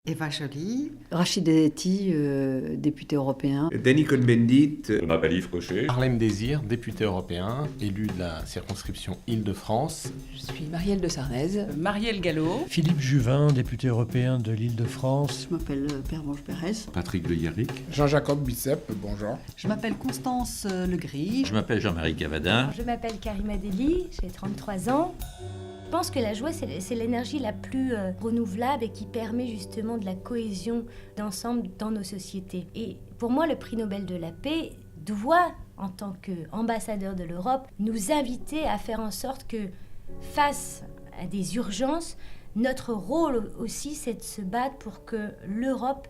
Eva Joly. Rachid Dati, député européen. Danny Cohn-Bendit. Je m'appelle Yves Cochet. Harlem Désir, député européen, élu de la circonscription Île-de-France. Je suis Marielle de Sarnez. Marielle Gallo. Philippe Juvin, député européen de l'Île-de-France. Je m'appelle Pervenche Pérez. Patrick Le Yarrick. Jean-Jacob Bicep, bonjour. Je m'appelle Constance Legris. Je m'appelle Jean-Marie Cavada. Je m'appelle Karima Deli, j'ai 33 ans. Je pense que la joie, c'est l'énergie la plus renouvelable et qui permet justement de la cohésion d'ensemble dans nos sociétés. Et pour moi, le prix Nobel de la paix doit, en tant qu'ambassadeur de l'Europe, nous inviter à faire en sorte que, face à des urgences, notre rôle aussi, c'est de se battre pour que l'Europe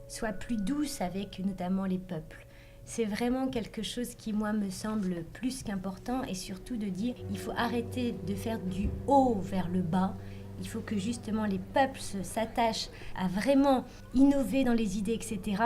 soit plus douce avec notamment les peuples. C'est vraiment quelque chose qui, moi, me semble plus qu'important, et surtout de dire il faut arrêter de faire du haut vers le bas. Il faut que justement les peuples s'attachent à vraiment innover dans les idées, etc.,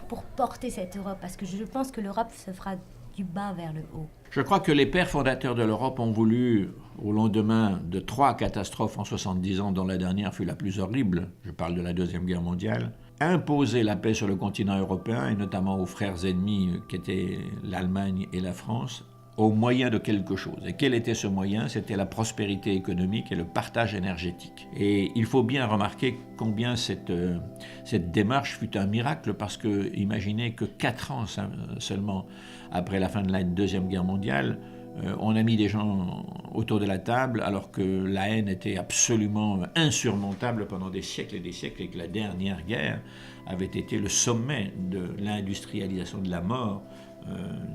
pour porter cette Europe, parce que je pense que l'Europe se fera du bas vers le haut. Je crois que les pères fondateurs de l'Europe ont voulu, au lendemain de 3 catastrophes en 70 ans, dont la dernière fut la plus horrible, je parle de la Deuxième Guerre mondiale, imposer la paix sur le continent européen, et notamment aux frères ennemis qu'étaient l'Allemagne et la France, au moyen de quelque chose. Et quel était ce moyen ? C'était la prospérité économique et le partage énergétique. Et il faut bien remarquer combien cette démarche fut un miracle, parce que imaginez que 4 ans seulement après la fin de la Deuxième Guerre mondiale, on a mis des gens autour de la table alors que la haine était absolument insurmontable pendant des siècles et que la dernière guerre avait été le sommet de l'industrialisation de la mort,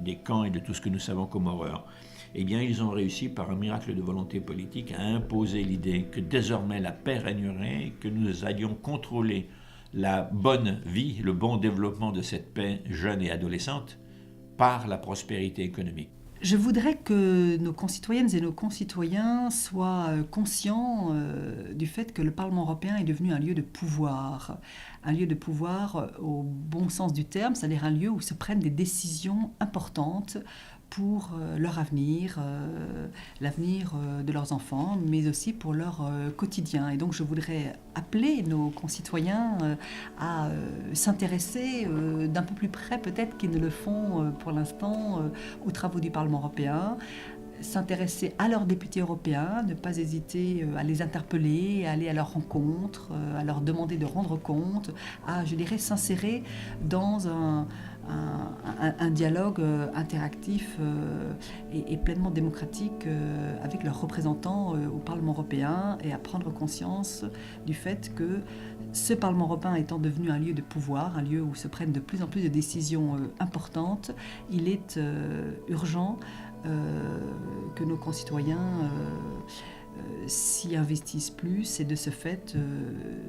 des camps et de tout ce que nous savons comme horreur. Eh bien, ils ont réussi par un miracle de volonté politique à imposer l'idée que désormais la paix régnerait, que nous allions contrôler la bonne vie, le bon développement de cette paix jeune et adolescente par la prospérité économique. Je voudrais que nos concitoyennes et nos concitoyens soient conscients du fait que le Parlement européen est devenu un lieu de pouvoir au bon sens du terme, c'est-à-dire un lieu où se prennent des décisions importantes pour leur avenir, l'avenir de leurs enfants, mais aussi pour leur quotidien. Et donc je voudrais appeler nos concitoyens à s'intéresser d'un peu plus près peut-être qu'ils ne le font pour l'instant aux travaux du Parlement européen, s'intéresser à leurs députés européens, ne pas hésiter à les interpeller, à aller à leur rencontre, à leur demander de rendre compte, à, je dirais, s'insérer dans un dialogue interactif et pleinement démocratique avec leurs représentants au Parlement européen, et à prendre conscience du fait que ce Parlement européen étant devenu un lieu de pouvoir, un lieu où se prennent de plus en plus de décisions importantes, il est urgent que nos concitoyens s'y investissent plus, et de ce fait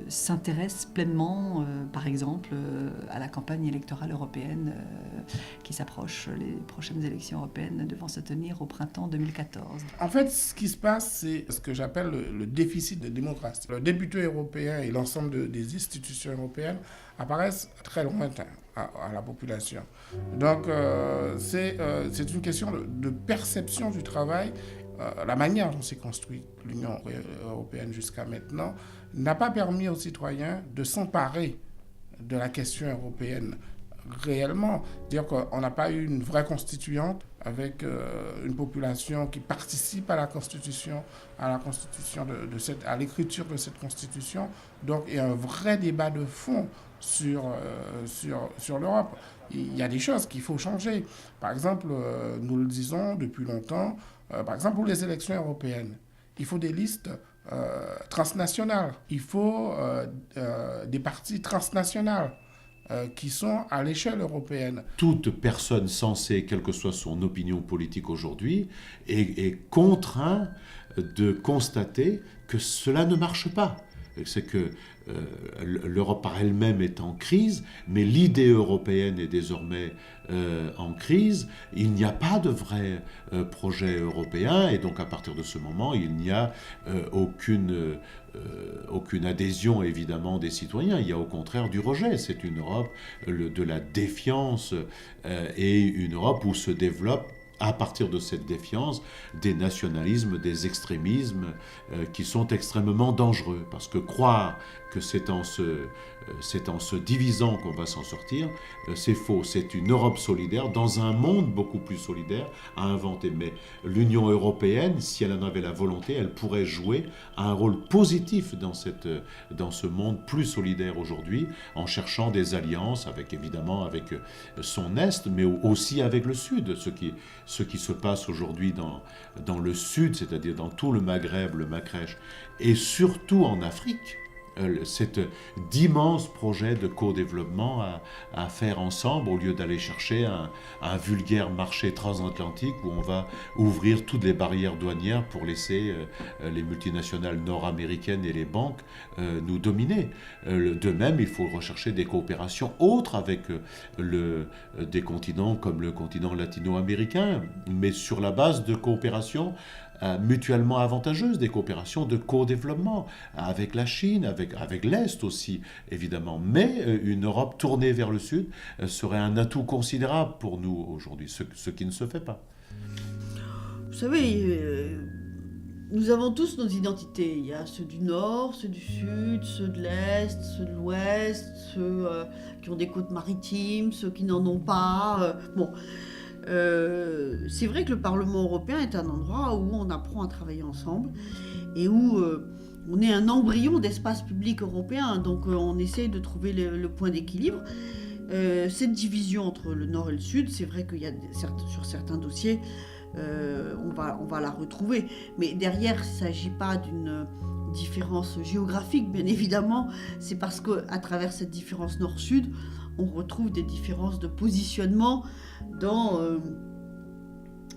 s'intéressent pleinement, par exemple, à la campagne électorale européenne qui s'approche. Les prochaines élections européennes devront se tenir au printemps 2014. En fait, ce qui se passe, c'est ce que j'appelle le déficit de démocratie. Le député européen et l'ensemble des institutions européennes apparaissent très lointains à la population. Donc, c'est une question de perception du travail. La manière dont s'est construite l'Union européenne jusqu'à maintenant n'a pas permis aux citoyens de s'emparer de la question européenne réellement. C'est-à-dire qu'on n'a pas eu une vraie constituante avec une population qui participe à la constitution, à l'écriture de cette constitution. Donc il y a un vrai débat de fond sur l'Europe. Il y a des choses qu'il faut changer. Par exemple, nous le disons depuis longtemps, par exemple pour les élections européennes, il faut des listes transnationales. Il faut des partis transnationales qui sont à l'échelle européenne. Toute personne sensée, quelle que soit son opinion politique aujourd'hui, est contrainte de constater que cela ne marche pas. C'est que l'Europe par elle-même est en crise, mais l'idée européenne est désormais en crise. Il n'y a pas de vrai projet européen, et donc à partir de ce moment, il n'y a aucune adhésion évidemment des citoyens. Il y a au contraire du rejet. C'est une Europe de la défiance et une Europe où se développe à partir de cette défiance, des nationalismes, des extrémismes qui sont extrêmement dangereux. Parce que croire que c'est en se divisant qu'on va s'en sortir, c'est faux. C'est une Europe solidaire, dans un monde beaucoup plus solidaire, à inventer. Mais l'Union européenne, si elle en avait la volonté, elle pourrait jouer un rôle positif dans ce monde plus solidaire aujourd'hui, en cherchant des alliances, évidemment avec son Est, mais aussi avec le Sud. Ce qui se passe aujourd'hui dans le Sud, c'est-à-dire dans tout le Maghreb, le Macrèche, et surtout en Afrique, cet d'immenses projets de co-développement à faire ensemble, au lieu d'aller chercher un vulgaire marché transatlantique où on va ouvrir toutes les barrières douanières pour laisser les multinationales nord-américaines et les banques nous dominer. De même, il faut rechercher des coopérations autres avec des continents comme le continent latino-américain, mais sur la base de coopérations mutuellement avantageuses, des coopérations de co-développement avec la Chine, avec l'Est aussi, évidemment. Mais une Europe tournée vers le Sud serait un atout considérable pour nous aujourd'hui, ce qui ne se fait pas. Vous savez, nous avons tous nos identités. Il y a ceux du Nord, ceux du Sud, ceux de l'Est, ceux de l'Ouest, ceux qui ont des côtes maritimes, ceux qui n'en ont pas. C'est vrai que le Parlement européen est un endroit où on apprend à travailler ensemble et où on est un embryon d'espace public européen, donc on essaye de trouver le point d'équilibre. Cette division entre le Nord et le Sud, c'est vrai qu'il y a sur certains dossiers, on va la retrouver, mais derrière, il ne s'agit pas d'une différence géographique, bien évidemment, c'est parce qu'à travers cette différence Nord-Sud, on retrouve des différences de positionnement dans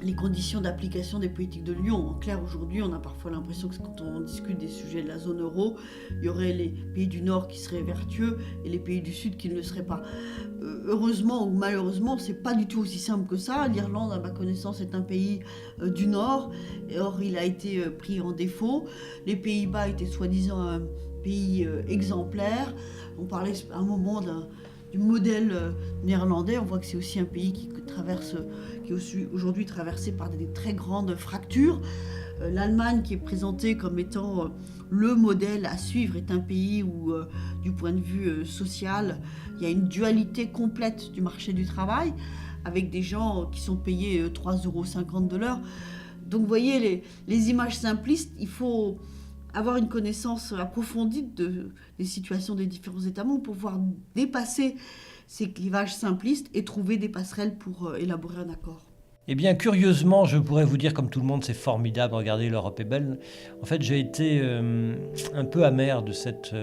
les conditions d'application des politiques de l'Union. En clair, aujourd'hui, on a parfois l'impression que quand on discute des sujets de la zone euro, il y aurait les pays du Nord qui seraient vertueux et les pays du Sud qui ne le seraient pas. Heureusement ou malheureusement, c'est pas du tout aussi simple que ça. L'Irlande, à ma connaissance, est un pays du Nord, et or il a été pris en défaut. Les Pays-Bas étaient soi-disant un pays exemplaire. On parlait à un moment du modèle néerlandais. On voit que c'est aussi un pays qui est aujourd'hui traversé par des très grandes fractures. L'Allemagne, qui est présentée comme étant le modèle à suivre, est un pays où, du point de vue social, il y a une dualité complète du marché du travail, avec des gens qui sont payés 3,50 € de l'heure. Donc vous voyez, les images simplistes, il faut avoir une connaissance approfondie des situations des différents États membres pour pouvoir dépasser ces clivages simplistes et trouver des passerelles pour élaborer un accord. Eh bien, curieusement, je pourrais vous dire, comme tout le monde, c'est formidable, regardez, l'Europe est belle. En fait, j'ai été un peu amer de cette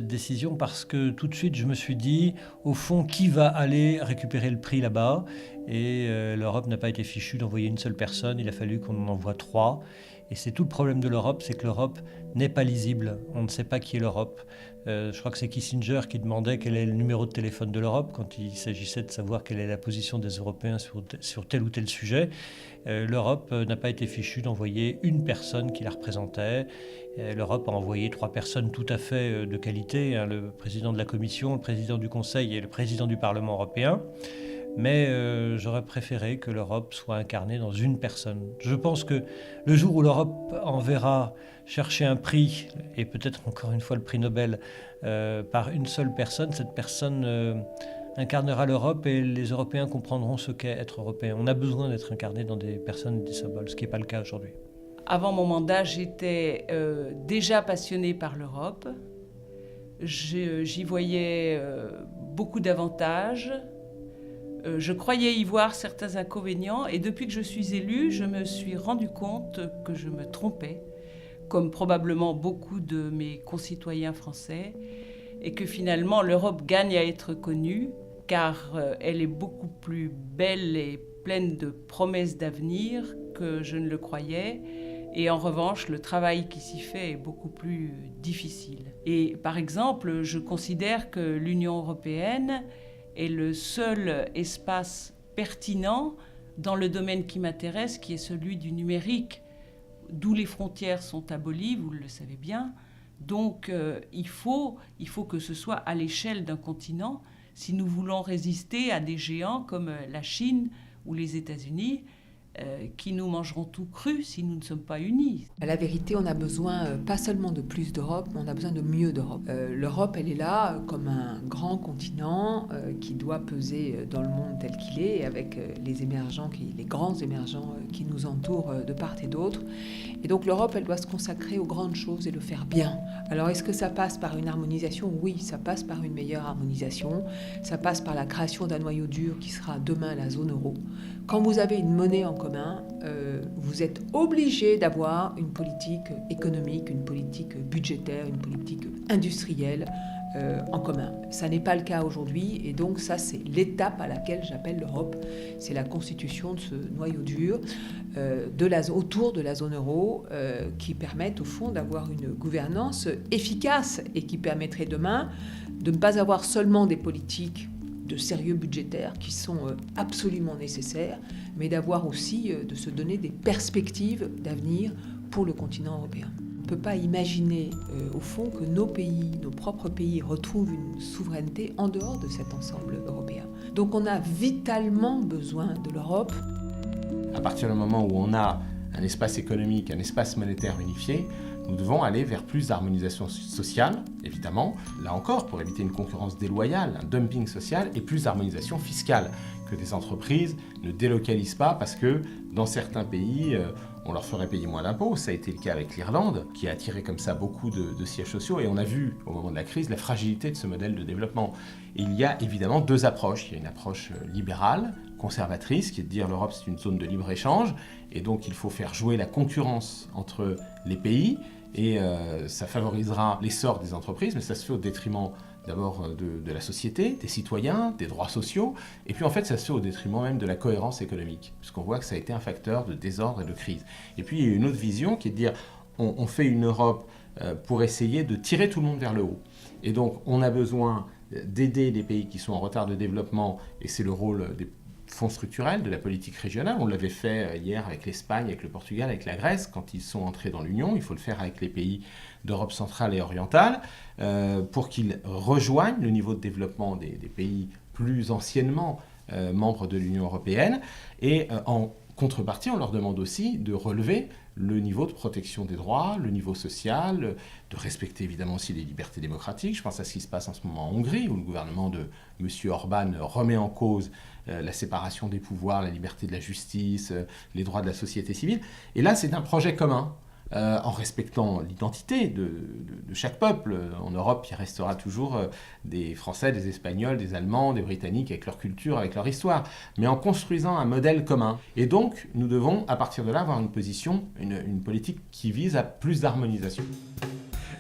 décision parce que tout de suite, je me suis dit, au fond, qui va aller récupérer le prix là-bas ? Et l'Europe n'a pas été fichue d'envoyer une seule personne, il a fallu qu'on en envoie 3. Et c'est tout le problème de l'Europe, c'est que l'Europe n'est pas lisible. On ne sait pas qui est l'Europe. Je crois que c'est Kissinger qui demandait quel est le numéro de téléphone de l'Europe quand il s'agissait de savoir quelle est la position des Européens sur tel ou tel sujet. L'Europe n'a pas été fichue d'envoyer une personne qui la représentait. L'Europe a envoyé 3 personnes tout à fait de qualité, hein, le président de la Commission, le président du Conseil et le président du Parlement européen. Mais j'aurais préféré que l'Europe soit incarnée dans une personne. Je pense que le jour où l'Europe enverra chercher un prix, et peut-être encore une fois le prix Nobel, par une seule personne, cette personne incarnera l'Europe et les Européens comprendront ce qu'est être Européen. On a besoin d'être incarné dans des personnes et des symboles, ce qui n'est pas le cas aujourd'hui. Avant mon mandat, j'étais déjà passionnée par l'Europe. J'y voyais beaucoup d'avantages. Je croyais y voir certains inconvénients et depuis que je suis élue, je me suis rendu compte que je me trompais, comme probablement beaucoup de mes concitoyens français, et que finalement l'Europe gagne à être connue car elle est beaucoup plus belle et pleine de promesses d'avenir que je ne le croyais. Et en revanche, le travail qui s'y fait est beaucoup plus difficile. Et par exemple, je considère que l'Union européenne est le seul espace pertinent dans le domaine qui m'intéresse, qui est celui du numérique, d'où les frontières sont abolies, vous le savez bien. Donc il faut que ce soit à l'échelle d'un continent si nous voulons résister à des géants comme la Chine ou les États-Unis, qui nous mangeront tout cru si nous ne sommes pas unis. À la vérité, on a besoin pas seulement de plus d'Europe, mais on a besoin de mieux d'Europe. L'Europe, elle est là comme un grand continent qui doit peser dans le monde tel qu'il est, avec les grands émergents qui nous entourent de part et d'autre. Et donc l'Europe, elle doit se consacrer aux grandes choses et le faire bien. Alors est-ce que ça passe par une harmonisation ? Oui, ça passe par une meilleure harmonisation. Ça passe par la création d'un noyau dur qui sera demain la zone euro. Quand vous avez une monnaie en commun, vous êtes obligé d'avoir une politique économique, une politique budgétaire, une politique industrielle en commun. Ça n'est pas le cas aujourd'hui et donc ça c'est l'étape à laquelle j'appelle l'Europe. C'est la constitution de ce noyau dur autour de la zone euro qui permettent au fond d'avoir une gouvernance efficace et qui permettrait demain de ne pas avoir seulement des politiques de sérieux budgétaires qui sont absolument nécessaires, mais d'avoir aussi, de se donner des perspectives d'avenir pour le continent européen. On ne peut pas imaginer, au fond, que nos propres pays, retrouvent une souveraineté en dehors de cet ensemble européen. Donc on a vitalement besoin de l'Europe. À partir du moment où on a un espace économique, un espace monétaire unifié, nous devons aller vers plus d'harmonisation sociale, évidemment, là encore, pour éviter une concurrence déloyale, un dumping social, et plus d'harmonisation fiscale, que des entreprises ne délocalisent pas parce que dans certains pays, on leur ferait payer moins d'impôts. Ça a été le cas avec l'Irlande, qui a attiré comme ça beaucoup de sièges sociaux, et on a vu, au moment de la crise, la fragilité de ce modèle de développement. Et il y a évidemment deux approches. Il y a une approche libérale, conservatrice, qui est de dire l'Europe c'est une zone de libre-échange, et donc il faut faire jouer la concurrence entre les pays, et ça favorisera l'essor des entreprises, mais ça se fait au détriment d'abord de la société, des citoyens, des droits sociaux, et puis en fait ça se fait au détriment même de la cohérence économique, puisqu'on voit que ça a été un facteur de désordre et de crise. Et puis il y a une autre vision qui est de dire on fait une Europe pour essayer de tirer tout le monde vers le haut. Et donc on a besoin d'aider les pays qui sont en retard de développement, et c'est le rôle des fonds structurels, de la politique régionale. On l'avait fait hier avec l'Espagne, avec le Portugal, avec la Grèce, quand ils sont entrés dans l'Union. Il faut le faire avec les pays d'Europe centrale et orientale, pour qu'ils rejoignent le niveau de développement des pays plus anciennement membres de l'Union européenne. Et en contrepartie, on leur demande aussi de relever le niveau de protection des droits, le niveau social, de respecter évidemment aussi les libertés démocratiques. Je pense à ce qui se passe en ce moment en Hongrie, où le gouvernement de M. Orban remet en cause la séparation des pouvoirs, la liberté de la justice, les droits de la société civile. Et là, c'est un projet commun, en respectant l'identité de chaque peuple. En Europe, il restera toujours des Français, des Espagnols, des Allemands, des Britanniques, avec leur culture, avec leur histoire, mais en construisant un modèle commun. Et donc, nous devons, à partir de là, avoir une position, une politique qui vise à plus d'harmonisation.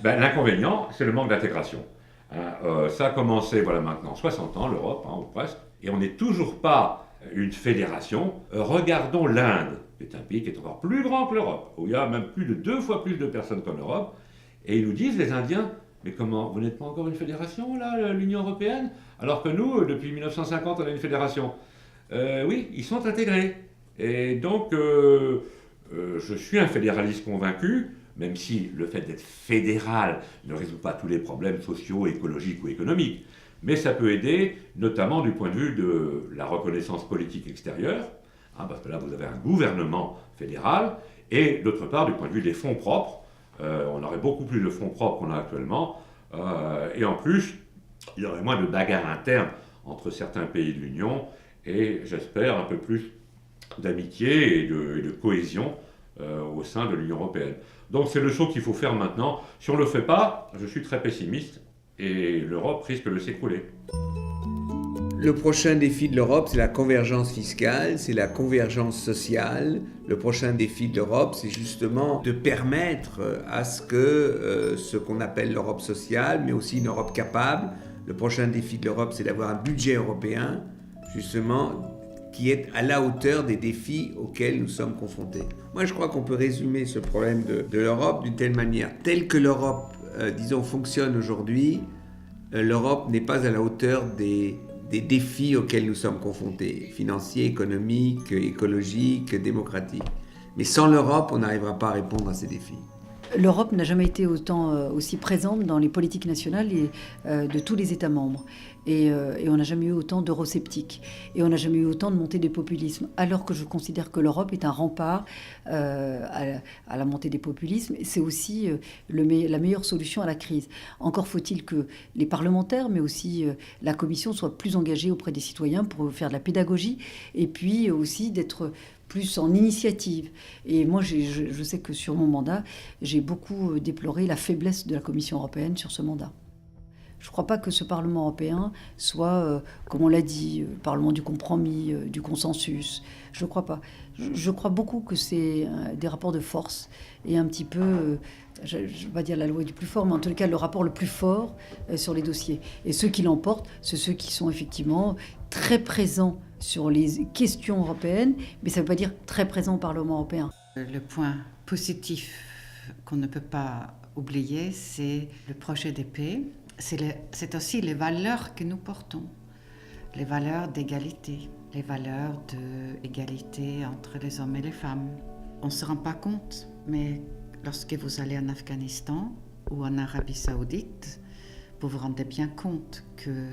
L'inconvénient, c'est le manque d'intégration. Ça a commencé, voilà maintenant 60 ans, l'Europe, ou presque, et on n'est toujours pas une fédération. Regardons l'Inde, qui est un pays qui est encore plus grand que l'Europe, où il y a même plus de 2 fois plus de personnes qu'en Europe, et ils nous disent, les Indiens, mais comment, vous n'êtes pas encore une fédération, là, l'Union européenne, alors que nous, depuis 1950, on a une fédération. Oui, ils sont intégrés. Et donc, je suis un fédéraliste convaincu, même si le fait d'être fédéral ne résout pas tous les problèmes sociaux, écologiques ou économiques. Mais ça peut aider, notamment du point de vue de la reconnaissance politique extérieure, parce que là vous avez un gouvernement fédéral, et d'autre part du point de vue des fonds propres, on aurait beaucoup plus de fonds propres qu'on a actuellement, et en plus il y aurait moins de bagarres internes entre certains pays de l'Union, et j'espère un peu plus d'amitié et de cohésion au sein de l'Union européenne. Donc c'est le saut qu'il faut faire maintenant. Si on ne le fait pas, je suis très pessimiste, et l'Europe risque de s'écrouler. Le prochain défi de l'Europe, c'est la convergence fiscale, c'est la convergence sociale. Le prochain défi de l'Europe, c'est justement de permettre à ce que ce qu'on appelle l'Europe sociale, mais aussi une Europe capable. Le prochain défi de l'Europe, c'est d'avoir un budget européen, justement, qui est à la hauteur des défis auxquels nous sommes confrontés. Moi, je crois qu'on peut résumer ce problème de l'Europe d'une telle manière. Telle que l'Europe, fonctionne aujourd'hui, l'Europe n'est pas à la hauteur des défis auxquels nous sommes confrontés, financiers, économiques, écologiques, démocratiques. Mais sans l'Europe, on n'arrivera pas à répondre à ces défis. L'Europe n'a jamais été aussi présente dans les politiques nationales de tous les États membres. Et on n'a jamais eu autant d'eurosceptiques. Et on n'a jamais eu autant de montée des populismes. Alors que je considère que l'Europe est un rempart à la montée des populismes. C'est aussi la meilleure solution à la crise. Encore faut-il que les parlementaires, mais aussi la Commission, soient plus engagés auprès des citoyens pour faire de la pédagogie. Et puis aussi d'être plus en initiative. Et moi, je sais que sur mon mandat, j'ai beaucoup déploré la faiblesse de la Commission européenne sur ce mandat. Je ne crois pas que ce Parlement européen soit, comme on l'a dit, le Parlement du compromis, du consensus. Je ne crois pas. Je crois beaucoup que c'est des rapports de force et un petit peu, je ne vais pas dire la loi du plus fort, mais en tout cas le rapport le plus fort sur les dossiers. Et ceux qui l'emportent, c'est ceux qui sont effectivement très présents sur les questions européennes, mais ça ne veut pas dire très présents au Parlement européen. Le point positif qu'on ne peut pas oublier, c'est le projet de paix. C'est aussi les valeurs que nous portons, les valeurs d'égalité, les valeurs d'égalité entre les hommes et les femmes. On ne se rend pas compte, mais lorsque vous allez en Afghanistan ou en Arabie Saoudite, vous vous rendez bien compte que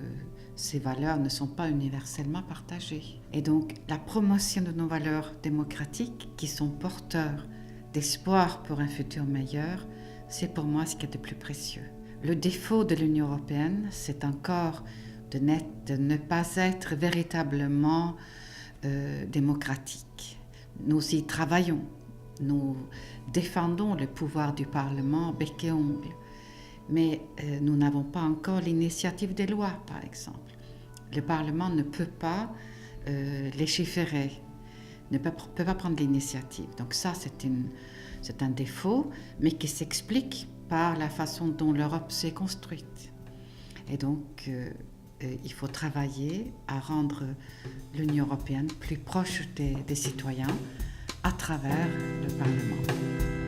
ces valeurs ne sont pas universellement partagées. Et donc, la promotion de nos valeurs démocratiques, qui sont porteurs d'espoir pour un futur meilleur, c'est pour moi ce qui est le plus précieux. Le défaut de l'Union européenne, c'est encore de ne pas être véritablement démocratique. Nous y travaillons. Nous défendons le pouvoir du Parlement bec et ongle. Mais nous n'avons pas encore l'initiative des lois, par exemple. Le Parlement ne peut pas légiférer, ne peut pas prendre l'initiative. Donc ça, c'est un défaut, mais qui s'explique par la façon dont l'Europe s'est construite. Et donc, il faut travailler à rendre l'Union européenne plus proche des citoyens à travers le Parlement.